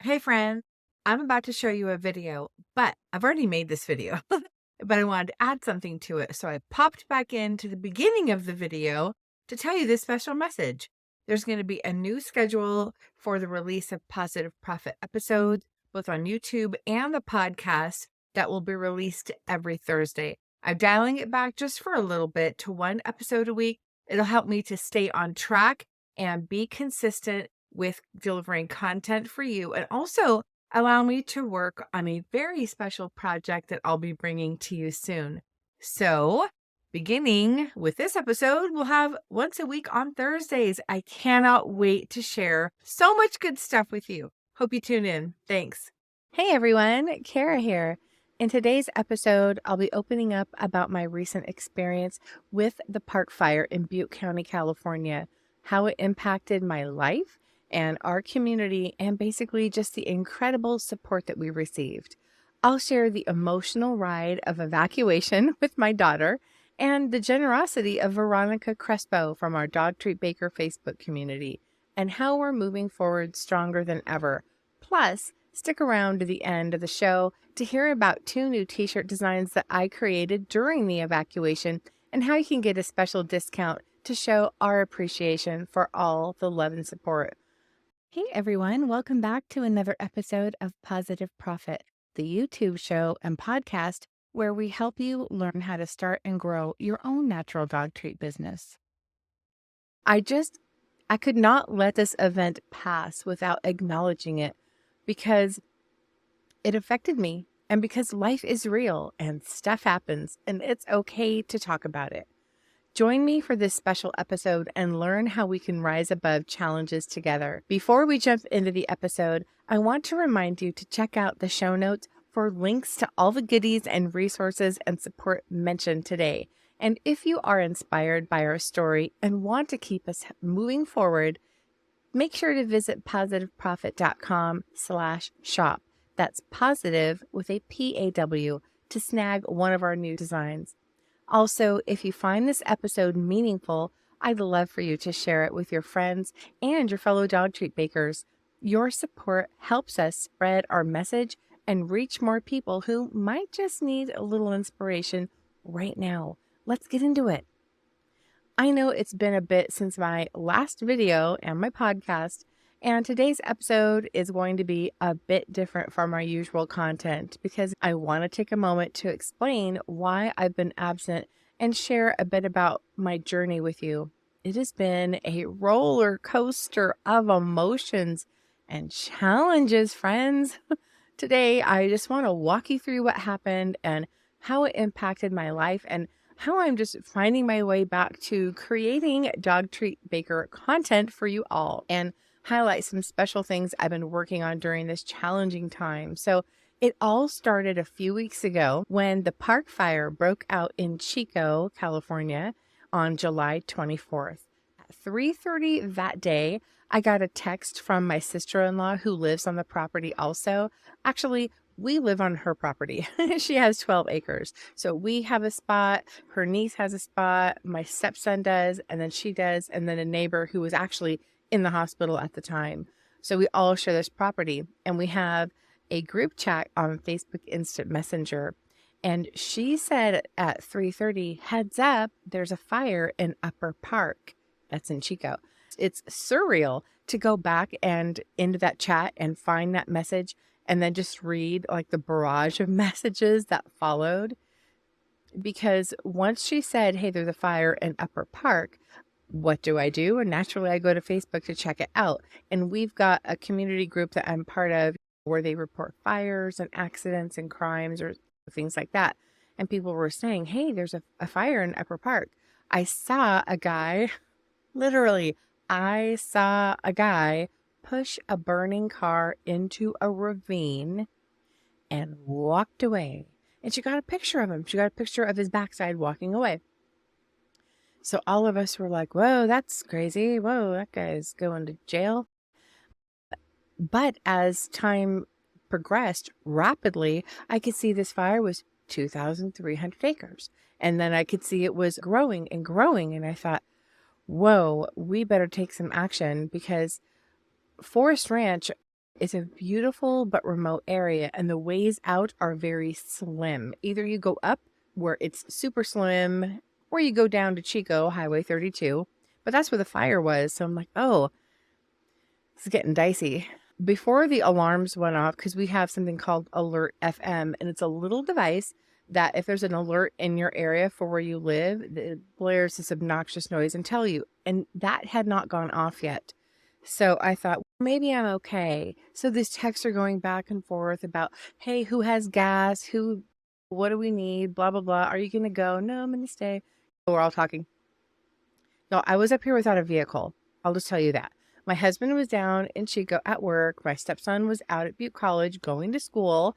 Hey friend, I'm about to show you a video, but I've already made this video, but I wanted to add something to it. So I popped back into the beginning of the video to tell you this special message. There's going to be a new schedule for the release of Positive Profit episodes, both on YouTube and the podcast that will be released every Thursday. I'm dialing it back just for a little bit to one episode a week. It'll help me to stay on track and be consistent with delivering content for you, and also allow me to work on a very special project that I'll be bringing to you soon. So, beginning with this episode, we'll have once a week on Thursdays. I cannot wait to share so much good stuff with you. Hope you tune in. Thanks. Hey everyone, Kara here. In today's episode, I'll be opening up about my recent experience with the park fire in Butte County, California, how it impacted my life and our community, and basically just the incredible support that we received. I'll share the emotional ride of evacuation with my daughter and the generosity of Veronica Crespo from our Dog Treat Baker Facebook community, and how we're moving forward stronger than ever. Plus, stick around to the end of the show to hear about 2 new t-shirt designs that I created during the evacuation and how you can get a special discount to show our appreciation for all the love and support. Hey everyone, welcome back to another episode of Positive Profit, the YouTube show and podcast where we help you learn how to start and grow your own natural dog treat business. I could not let this event pass without acknowledging it, because it affected me and because life is real and stuff happens and it's okay to talk about it. Join me for this special episode and learn how we can rise above challenges together. Before we jump into the episode, I want to remind you to check out the show notes for links to all the goodies and resources and support mentioned today. And if you are inspired by our story and want to keep us moving forward, make sure to visit positiveprofit.com/shop. That's positive with a PAW to snag one of our new designs. Also, if you find this episode meaningful, I'd love for you to share it with your friends and your fellow dog treat bakers. Your support helps us spread our message and reach more people who might just need a little inspiration right now. Let's get into it. I know it's been a bit since my last video and my podcast, and today's episode is going to be a bit different from our usual content because I want to take a moment to explain why I've been absent and share a bit about my journey with you. It has been a roller coaster of emotions and challenges, friends. Today, I just want to walk you through what happened and how it impacted my life and how I'm just finding my way back to creating Dog Treat Baker content for you all and highlight some special things I've been working on during this challenging time. So it all started a few weeks ago when the park fire broke out in Chico, California on July 24th. At 3:30 that day, I got a text from my sister-in-law who lives on the property also. Actually, we live on her property. She has 12 acres. So we have a spot, her niece has a spot, my stepson does, and then she does, and then a neighbor who was actually in the hospital at the time. So we all share this property, and we have a group chat on Facebook Instant Messenger. And she said at 3:30, heads up, there's a fire in Upper Park. That's in Chico. It's surreal to go back and into that chat and find that message and then just read like the barrage of messages that followed. Because once she said, hey, there's a fire in Upper Park, what do? And naturally, I go to Facebook to check it out. And we've got a community group that I'm part of where they report fires and accidents and crimes or things like that. And people were saying, hey, there's a fire in Upper Park. I saw a guy, literally, I saw a guy push a burning car into a ravine and walked away. And she got a picture of him. She got a picture of his backside walking away. So all of us were like, whoa, that's crazy. Whoa, that guy's going to jail. But as time progressed rapidly, I could see this fire was 2,300 acres. And then I could see it was growing and growing. And I thought, whoa, we better take some action, because Forest Ranch It's a beautiful but remote area, and the ways out are very slim. Either you go up where it's super slim, or you go down to Chico, Highway 32. But that's where the fire was. So I'm like, oh, this is getting dicey. Before the alarms went off, because we have something called Alert FM, and it's a little device that if there's an alert in your area for where you live, it blares this obnoxious noise and tell you. And that had not gone off yet. So I thought, maybe I'm okay. So these texts are going back and forth about, hey, who has gas? What do we need? Blah, blah, blah. Are you going to go? No, I'm going to stay. We're all talking. No, I was up here without a vehicle. I'll just tell you that. My husband was down in Chico at work. My stepson was out at Butte College going to school.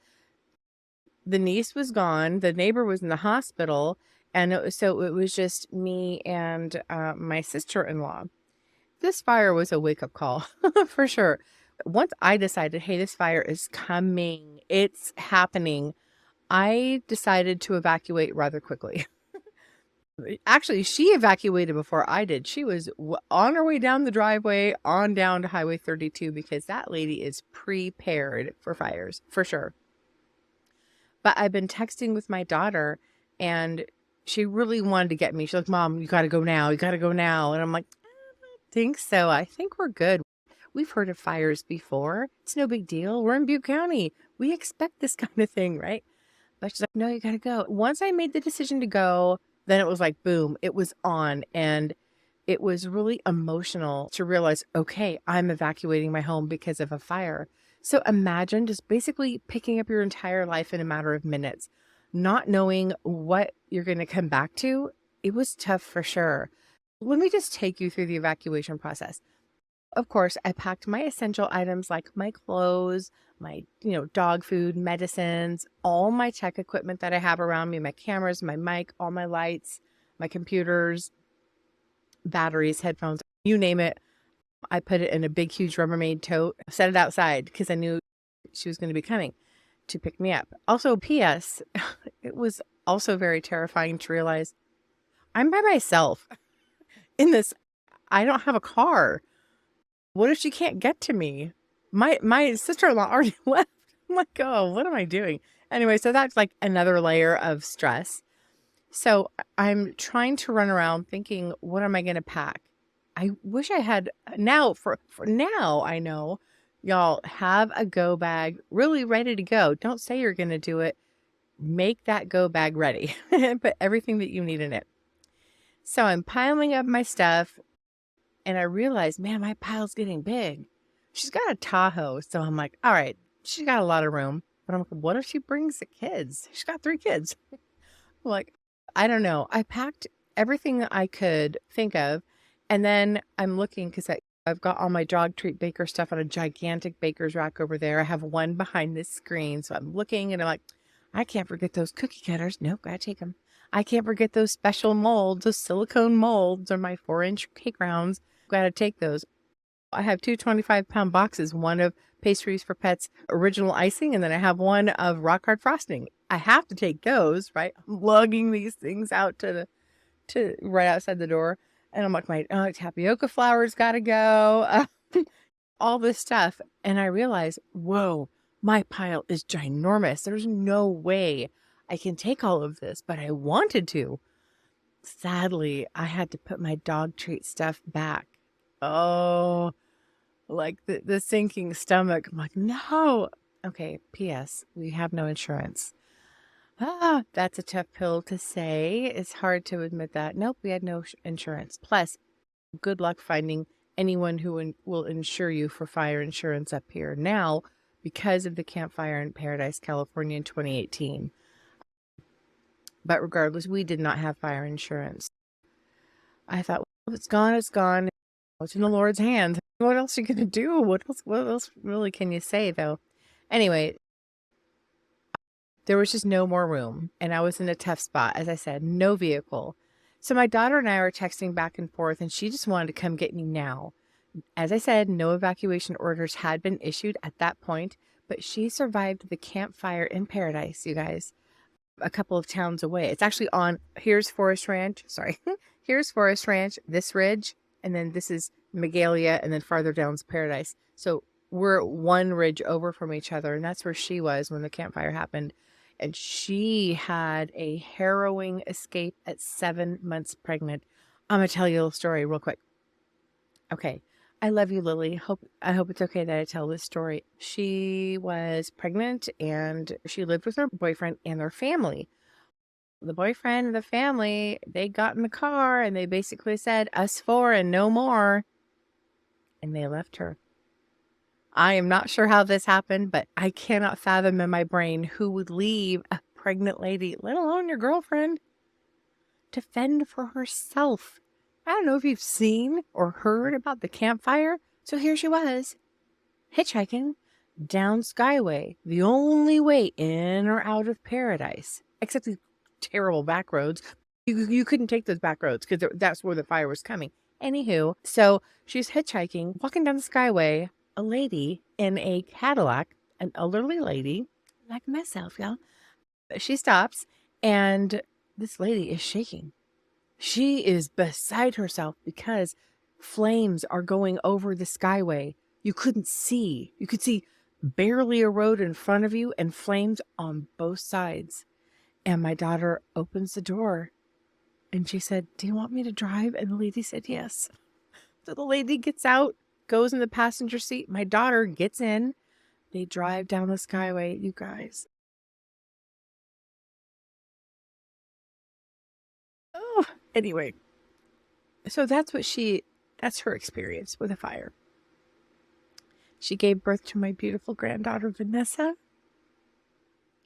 The niece was gone. The neighbor was in the hospital. And it was just me and my sister-in-law. This fire was a wake-up call for sure. Once I decided, hey, this fire is coming, it's happening, I decided to evacuate rather quickly. Actually, she evacuated before I did. She was on her way down the driveway on down to Highway 32 because that lady is prepared for fires, for sure. But I've been texting with my daughter, and she really wanted to get me. She's like, Mom, you got to go now. You got to go now. And I'm like, think so. I think we're good. We've heard of fires before. It's no big deal. We're in Butte County. We expect this kind of thing, right? But she's like, no, you got to go. Once I made the decision to go, then it was like, boom, it was on. And it was really emotional to realize, okay, I'm evacuating my home because of a fire. So imagine just basically picking up your entire life in a matter of minutes, not knowing what you're going to come back to. It was tough for sure. Let me just take you through the evacuation process. Of course, I packed my essential items like my clothes, my, dog food, medicines, all my tech equipment that I have around me, my cameras, my mic, all my lights, my computers, batteries, headphones, you name it. I put it in a big, huge Rubbermaid tote, set it outside because I knew she was going to be coming to pick me up. Also, P.S., it was also very terrifying to realize I'm by myself in this. I don't have a car. What if she can't get to me? My sister-in-law already left. I'm like, oh, what am I doing? Anyway, so that's like another layer of stress. So I'm trying to run around thinking, what am I going to pack? I wish I had now for now. I know y'all have a go bag really ready to go. Don't say you're going to do it. Make that go bag ready and put everything that you need in it. So I'm piling up my stuff. And I realized, man, my pile's getting big. She's got a Tahoe. So I'm like, all right, she's got a lot of room. But I'm like, what if she brings the kids? She's got 3 kids. I'm like, I don't know. I packed everything that I could think of. And then I'm looking because I've got all my dog treat baker stuff on a gigantic baker's rack over there. I have one behind this screen. So I'm looking and I'm like, I can't forget those cookie cutters. Nope, gotta take them. I can't forget those special molds, those silicone molds or my 4-inch cake rounds. Gotta take those. I have 2 25-pound boxes, one of Pastries for Pets original icing, and then I have one of rock hard frosting. I have to take those, right? I'm lugging these things out to right outside the door. And I'm like, my tapioca flour's gotta go. All this stuff. And I realize, whoa, my pile is ginormous. There's no way I can take all of this, but I wanted to. Sadly, I had to put my dog treat stuff back. Oh, like the sinking stomach. I'm like, no. Okay, P.S. We have no insurance. That's a tough pill to say. It's hard to admit that. Nope, we had no insurance. Plus, good luck finding anyone who will insure you for fire insurance up here now because of the campfire in Paradise, California in 2018. But regardless, we did not have fire insurance. I thought, well, it's gone, it's gone. It's in the Lord's hands. What else are you going to do? What else really can you say, though? Anyway, there was just no more room, and I was in a tough spot. As I said, no vehicle. So my daughter and I were texting back and forth, and she just wanted to come get me now. As I said, no evacuation orders had been issued at that point, but she survived the campfire in Paradise, you guys, a couple of towns away. It's actually on, here's Forest Ranch, this ridge, and then this is Magalia, and then farther down's Paradise. So we're one ridge over from each other, and that's where she was when the campfire happened. And she had a harrowing escape at 7 months pregnant. I'm gonna tell you a little story real quick. Okay. I love you, Lily. I hope it's okay that I tell this story. She was pregnant and she lived with her boyfriend and their family. The boyfriend and the family, they got in the car and they basically said, "Us four and no more." And they left her. I am not sure how this happened, but I cannot fathom in my brain who would leave a pregnant lady, let alone your girlfriend, to fend for herself. I don't know if you've seen or heard about the campfire. So here she was, hitchhiking down Skyway, the only way in or out of paradise, except these terrible back roads. You couldn't take those back roads because that's where the fire was coming. Anywho, so she's hitchhiking, walking down the Skyway. A lady in a Cadillac, an elderly lady, like myself, y'all. She stops, and this lady is shaking. She is beside herself because flames are going over the Skyway. You couldn't see. You could see barely a road in front of you and flames on both sides. And my daughter opens the door and she said, "Do you want me to drive?" And the lady said, "Yes." So the lady gets out, goes in the passenger seat. My daughter gets in. They drive down the Skyway, you guys. Oh, anyway. So that's her experience with a fire. She gave birth to my beautiful granddaughter, Vanessa.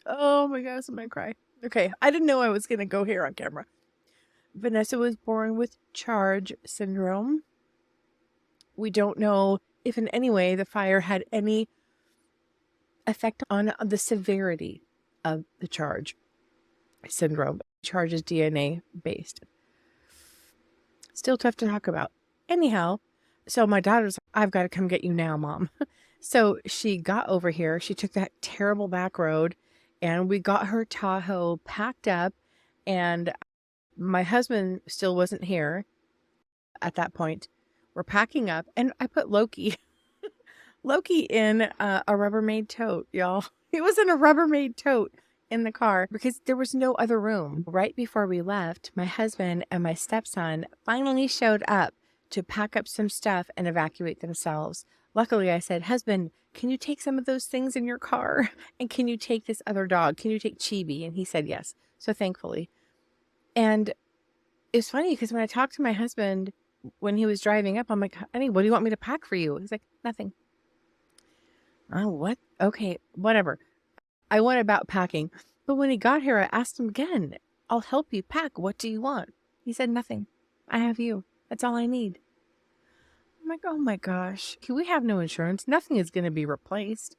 Oh my gosh, I'm gonna cry. Okay, I didn't know I was gonna go here on camera. Vanessa was born with charge syndrome. We don't know if in any way the fire had any effect on the severity of the charge syndrome. Charge is DNA based. Still tough to talk about. Anyhow, so my daughter's, "I've got to come get you now, Mom." So she got over here. She took that terrible back road and we got her Tahoe packed up, and my husband still wasn't here at that point. We're packing up and I put Loki in a Rubbermaid tote, y'all. He was in a Rubbermaid tote in the car because there was no other room. Right before we left, my husband and my stepson finally showed up to pack up some stuff and evacuate themselves. Luckily, I said, "Husband, can you take some of those things in your car? And can you take this other dog? Can you take Chibi?" And he said yes. So thankfully. And it's funny because when I talked to my husband when he was driving up, I'm like, "Honey, what do you want me to pack for you?" He's like, "Nothing." Oh, what? Okay, whatever. I went about packing. But when he got here, I asked him again, "I'll help you pack. What do you want?" He said, "Nothing. I have you. That's all I need." I'm like, "Oh my gosh. We have no insurance. Nothing is going to be replaced."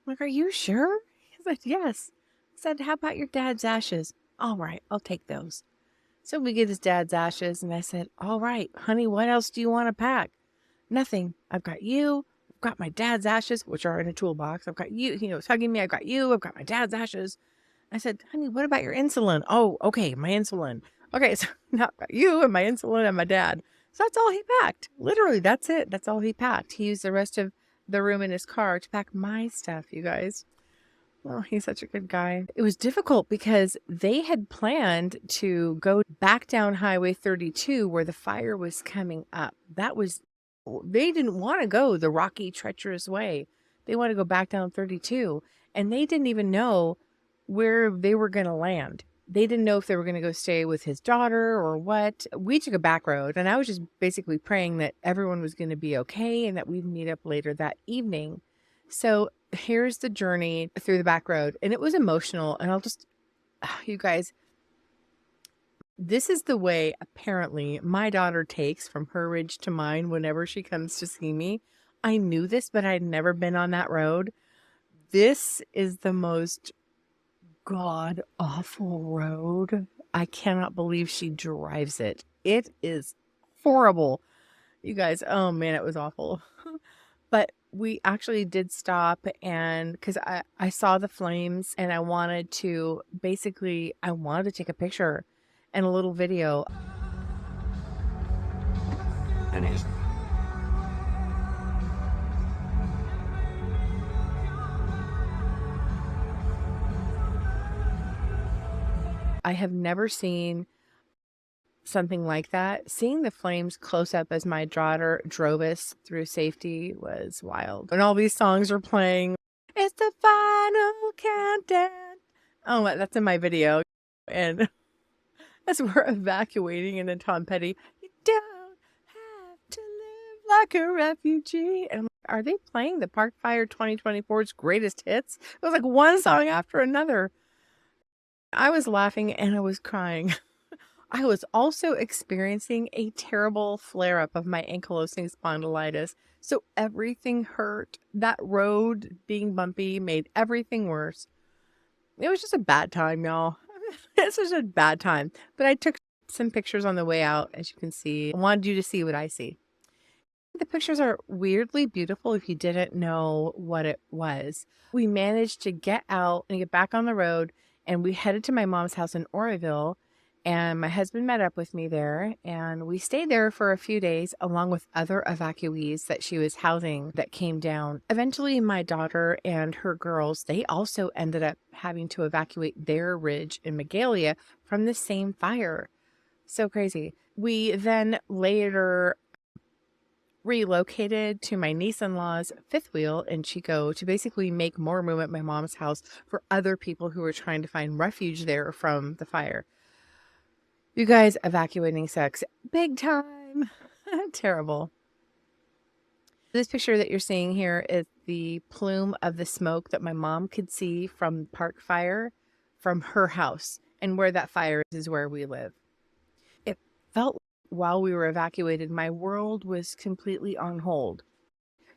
I'm like, "Are you sure?" He said, "Yes." I said, "How about your dad's ashes?" "All right, I'll take those." So we get his dad's ashes, and I said, "All right, honey, what else do you want to pack?" "Nothing. I've got you. I've got my dad's ashes, which are in a toolbox. I've got you. He was hugging me. I've got you. I've got my dad's ashes." I said, "Honey, what about your insulin?" "Oh, okay, my insulin." Okay, so now I've got you and my insulin and my dad. So that's all he packed. Literally, that's it. That's all he packed. He used the rest of the room in his car to pack my stuff, you guys. Oh, he's such a good guy. It was difficult because they had planned to go back down Highway 32 where the fire was coming up. They didn't want to go the rocky, treacherous way. They want to go back down 32. And they didn't even know where they were going to land. They didn't know if they were going to go stay with his daughter or what. We took a back road, and I was just basically praying that everyone was going to be okay and that we'd meet up later that evening. So here's the journey through the back road, and it was emotional. And you guys, this is the way apparently my daughter takes from her ridge to mine whenever she comes to see me. I knew this, but I'd never been on that road. This is the most god awful road. I cannot believe she drives it. It is horrible. You guys, oh man, it was awful. But we actually did stop, and because I saw the flames and I wanted to take a picture and a little video. And he's I have never seen something like that. Seeing the flames close up as my daughter drove us through safety was wild. And all these songs are playing. It's the final countdown. Oh, that's in my video. And as we're evacuating, and then Tom Petty, you don't have to live like a refugee. And I'm like, are they playing the Park Fire 2024's greatest hits? It was like one song after another. I was laughing and I was crying. I was also experiencing a terrible flare up of my ankylosing spondylitis. So everything hurt. That road being bumpy made everything worse. It was just a bad time, y'all. It's just a bad time. But I took some pictures on the way out, as you can see. I wanted you to see what I see. The pictures are weirdly beautiful if you didn't know what it was. We managed to get out and get back on the road, and we headed to my mom's house in Oroville. And my husband met up with me there, and we stayed there for a few days along with other evacuees that she was housing that came down. Eventually, my daughter and her girls, they also ended up having to evacuate their ridge in Magalia from the same fire. So crazy. We then later relocated to my niece-in-law's fifth wheel in Chico to basically make more room at my mom's house for other people who were trying to find refuge there from the fire. You guys, evacuating sucks big time. Terrible. This picture that you're seeing here is the plume of the smoke that my mom could see from Park Fire from her house, and where that fire is where we live. It felt like while we were evacuated, my world was completely on hold.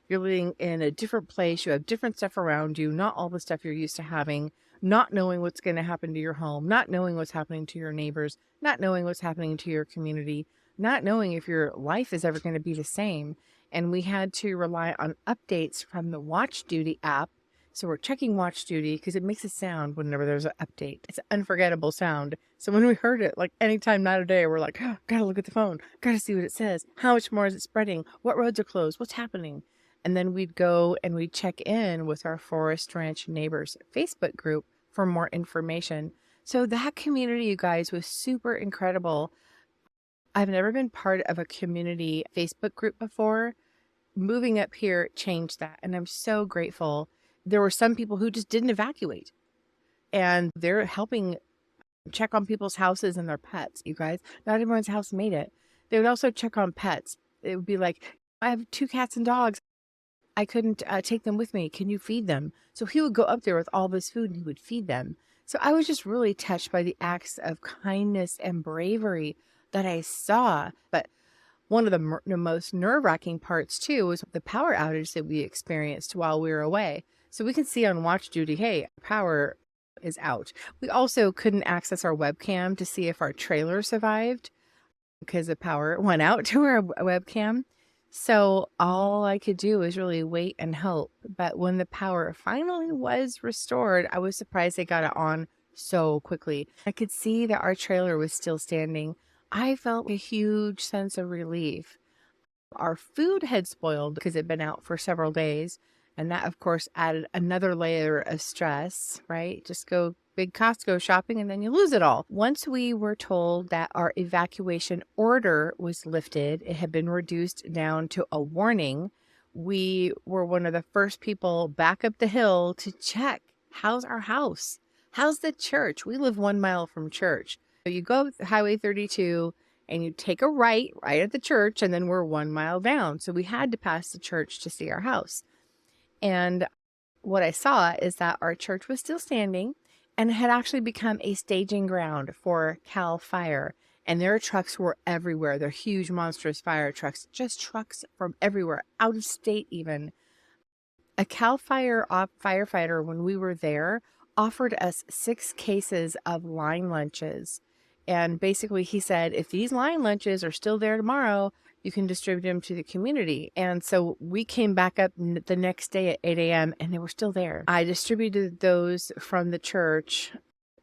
You're living in a different place. You have different stuff around you, not all the stuff you're used to having, not knowing what's going to happen to your home, not knowing what's happening to your neighbors, not knowing what's happening to your community, not knowing if your life is ever going to be the same. And we had to rely on updates from the Watch Duty app. So we're checking Watch Duty because it makes a sound whenever there's an update. It's an unforgettable sound. So when we heard it, like anytime, night or day, we're like, oh, gotta look at the phone, gotta see what it says. How much more is it spreading? What roads are closed? What's happening? And then we'd go and we'd check in with our Forest Ranch Neighbors Facebook group for more information. So that community, you guys, was super incredible. I've never been part of a community Facebook group before. Moving up here changed that, and I'm so grateful. There were some people who just didn't evacuate, and they're helping check on people's houses and their pets, you guys. Not everyone's house made it. They would also check on pets. It would be like, I have 2 cats and dogs. I couldn't take them with me. Can you feed them? So he would go up there with all this food and he would feed them. So I was just really touched by the acts of kindness and bravery that I saw. But one of the most nerve-wracking parts too was the power outage that we experienced while we were away. So we can see on Watch Duty, hey, power is out. We also couldn't access our webcam to see if our trailer survived because the power went out to our webcam. So all I could do was really wait and hope. But when the power finally was restored, I was surprised they got it on so quickly. I could see that our trailer was still standing. I felt a huge sense of relief. Our food had spoiled because it had been out for several days. And that, of course, added another layer of stress, right? Just go big Costco shopping and then you lose it all. Once we were told that our evacuation order was lifted, it had been reduced down to a warning, we were one of the first people back up the hill to check, how's our house? How's the church? We live 1 mile from church. So you go Highway 32 and you take a right at the church, and then we're 1 mile down. So we had to pass the church to see our house. And what I saw is that our church was still standing and had actually become a staging ground for Cal Fire. And their trucks were everywhere. They're huge, monstrous fire trucks, just trucks from everywhere, out of state even. A Cal Fire firefighter, when we were there, offered us 6 cases of line lunches. And basically he said, if these line lunches are still there tomorrow, you can distribute them to the community. And so we came back up the next day at 8 a.m. and they were still there. I distributed those from the church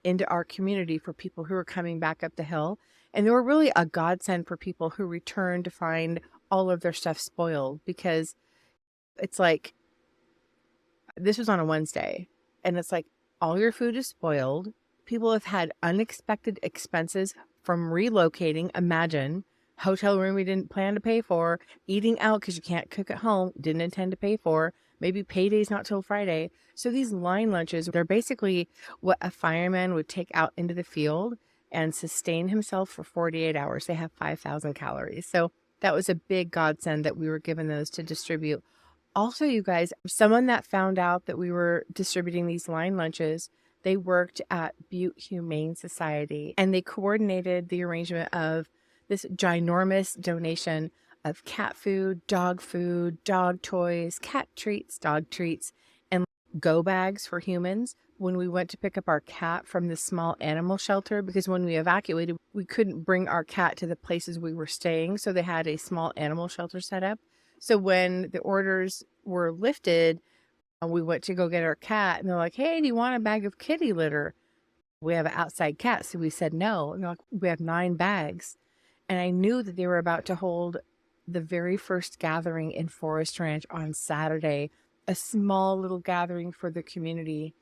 into our community for people who were coming back up the hill. And they were really a godsend for people who returned to find all of their stuff spoiled, because it's like, this was on a Wednesday, and it's like all your food is spoiled. People have had unexpected expenses from relocating. Imagine hotel room we didn't plan to pay for, eating out because you can't cook at home, didn't intend to pay for, maybe payday's not till Friday. So these line lunches, they're basically what a fireman would take out into the field and sustain himself for 48 hours. They have 5,000 calories. So that was a big godsend that we were given those to distribute. Also, you guys, someone that found out that we were distributing these line lunches, they worked at Butte Humane Society, and they coordinated the arrangement of this ginormous donation of cat food, dog toys, cat treats, dog treats, and go bags for humans when we went to pick up our cat from the small animal shelter, because when we evacuated, we couldn't bring our cat to the places we were staying. So they had a small animal shelter set up. So when the orders were lifted, we went to go get our cat, and they're like, "Hey, do you want a bag of kitty litter?" We have an outside cat. So we said no. And they're like, "We have 9 bags." And I knew that they were about to hold the very first gathering in Forest Ranch on Saturday, a small little gathering for the community.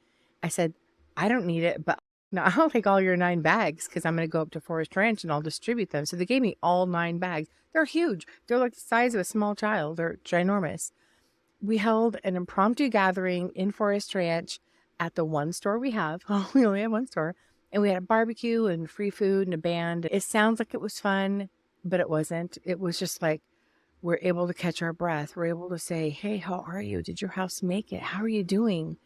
I said, "I don't need it, but no, I'll take all your 9 bags because I'm going to go up to Forest Ranch and I'll distribute them." So they gave me all 9 bags. They're huge. They're like the size of a small child. They're ginormous. We held an impromptu gathering in Forest Ranch at the one store we have. Oh, we only have one store. And we had a barbecue and free food and a band. It sounds like it was fun, but it wasn't. It was just like, we're able to catch our breath. We're able to say, "Hey, how are you? Did your house make it? How are you doing?"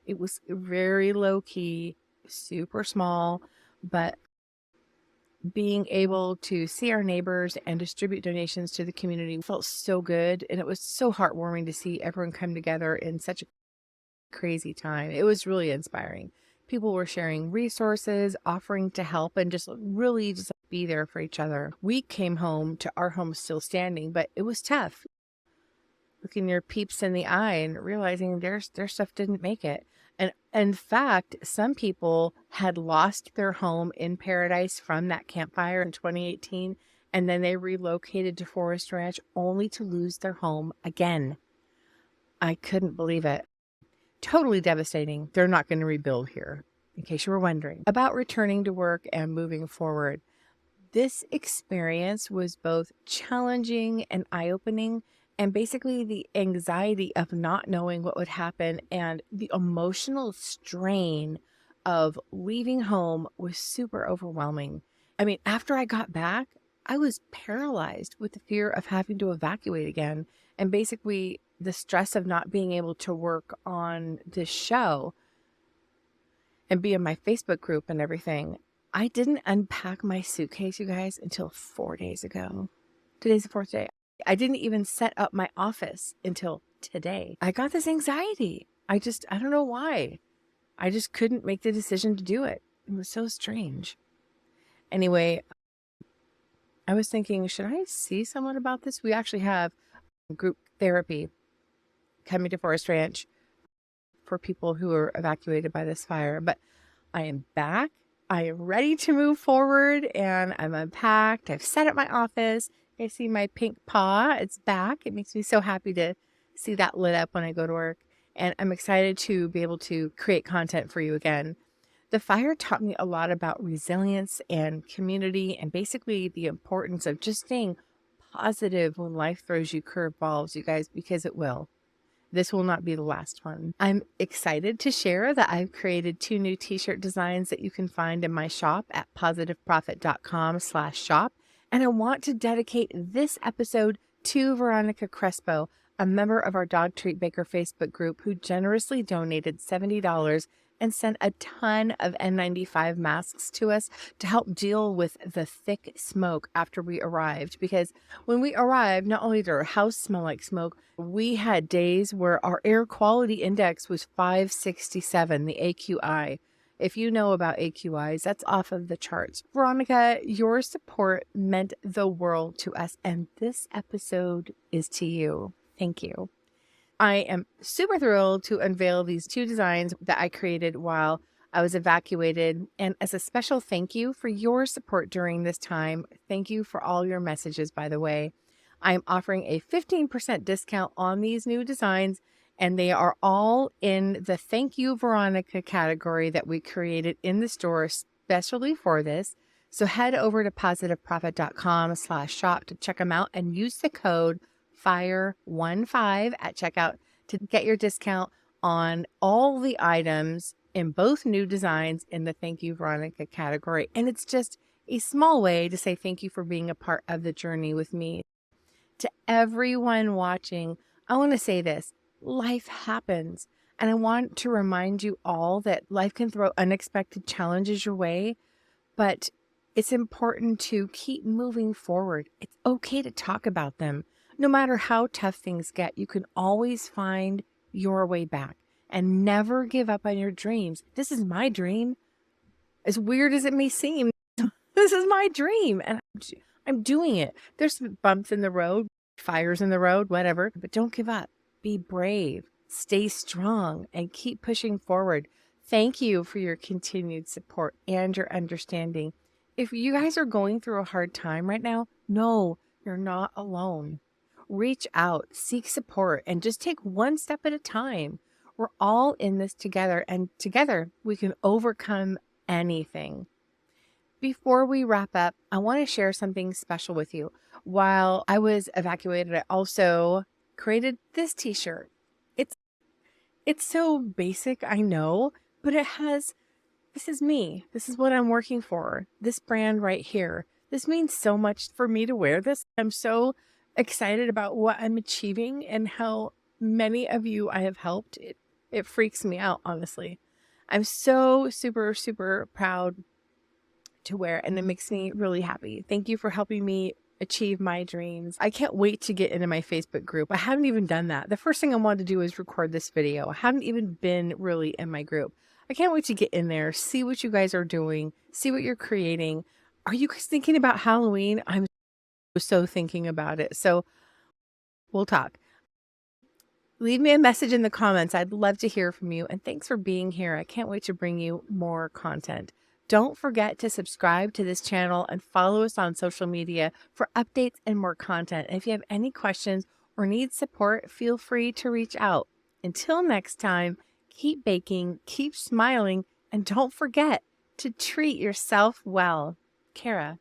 It was very low key, super small, but being able to see our neighbors and distribute donations to the community felt so good. And it was so heartwarming to see everyone come together in such a crazy time. It was really inspiring. People were sharing resources, offering to help, and just really just be there for each other. We came home to our home still standing, but it was tough. Looking your peeps in the eye and realizing their stuff didn't make it. And in fact, some people had lost their home in Paradise from that campfire in 2018, and then they relocated to Forest Ranch only to lose their home again. I couldn't believe it. Totally devastating. They're not going to rebuild here, in case you were wondering. About returning to work and moving forward, this experience was both challenging and eye-opening, and basically the anxiety of not knowing what would happen and the emotional strain of leaving home was super overwhelming. I mean, after I got back, I was paralyzed with the fear of having to evacuate again, and basically the stress of not being able to work on this show and be in my Facebook group and everything. I didn't unpack my suitcase, you guys, until 4 days ago. Today's the 4th day. I didn't even set up my office until today. I got this anxiety. I don't know why. I just couldn't make the decision to do it. It was so strange. Anyway, I was thinking, should I see someone about this? We actually have group therapy coming to Forest Ranch for people who are evacuated by this fire. But I am back. I am ready to move forward, and I'm unpacked. I've set up my office. I see my pink paw. It's back. It makes me so happy to see that lit up when I go to work. And I'm excited to be able to create content for you again. The fire taught me a lot about resilience and community, and basically the importance of just staying positive when life throws you curveballs, you guys, because it will. This will not be the last one. I'm excited to share that I've created 2 new t-shirt designs that you can find in my shop at positiveprofit.com/shop. And I want to dedicate this episode to Veronica Crespo, a member of our Dog Treat Baker Facebook group who generously donated $70 and sent a ton of N95 masks to us to help deal with the thick smoke after we arrived. Because when we arrived, not only did our house smell like smoke, we had days where our air quality index was 567, the AQI. If you know about AQIs, that's off of the charts. Veronica, your support meant the world to us, and this episode is to you. Thank you. I am super thrilled to unveil these 2 designs that I created while I was evacuated. And as a special thank you for your support during this time, thank you for all your messages, by the way. I'm offering a 15% discount on these new designs, and they are all in the Thank You, Veronica category that we created in the store especially for this. So head over to positiveprofit.com/shop to check them out and use the code FIRE15 at checkout to get your discount on all the items in both new designs in the Thank You, Veronica category. And it's just a small way to say thank you for being a part of the journey with me. To everyone watching, I want to say this: life happens. And I want to remind you all that life can throw unexpected challenges your way, but it's important to keep moving forward. It's okay to talk about them. No matter how tough things get, you can always find your way back and never give up on your dreams. This is my dream. As weird as it may seem, this is my dream and I'm doing it. There's some bumps in the road, fires in the road, whatever, but don't give up. Be brave, stay strong, and keep pushing forward. Thank you for your continued support and your understanding. If you guys are going through a hard time right now, no, you're not alone. Reach out, seek support, and just take one step at a time. We're all in this together, and together we can overcome anything. Before we wrap up, I want to share something special with you. While I was evacuated, I also created this t-shirt. It's so basic, I know, but this is me. This is what I'm working for. This brand right here. This means so much for me to wear this. I'm so excited about what I'm achieving and how many of you I have helped. It freaks me out, honestly. I'm so super, super proud to wear, and it makes me really happy. Thank you for helping me achieve my dreams. I can't wait to get into my Facebook group. I haven't even done that. The first thing I wanted to do is record this video. I haven't even been really in my group. I can't wait to get in there, see what you guys are doing, see what you're creating. Are you guys thinking about Halloween? I'm so thinking about it. So we'll talk. Leave me a message in the comments. I'd love to hear from you. And thanks for being here. I can't wait to bring you more content. Don't forget to subscribe to this channel and follow us on social media for updates and more content. And if you have any questions or need support, feel free to reach out. Until next time, keep baking, keep smiling, and don't forget to treat yourself well. Kara.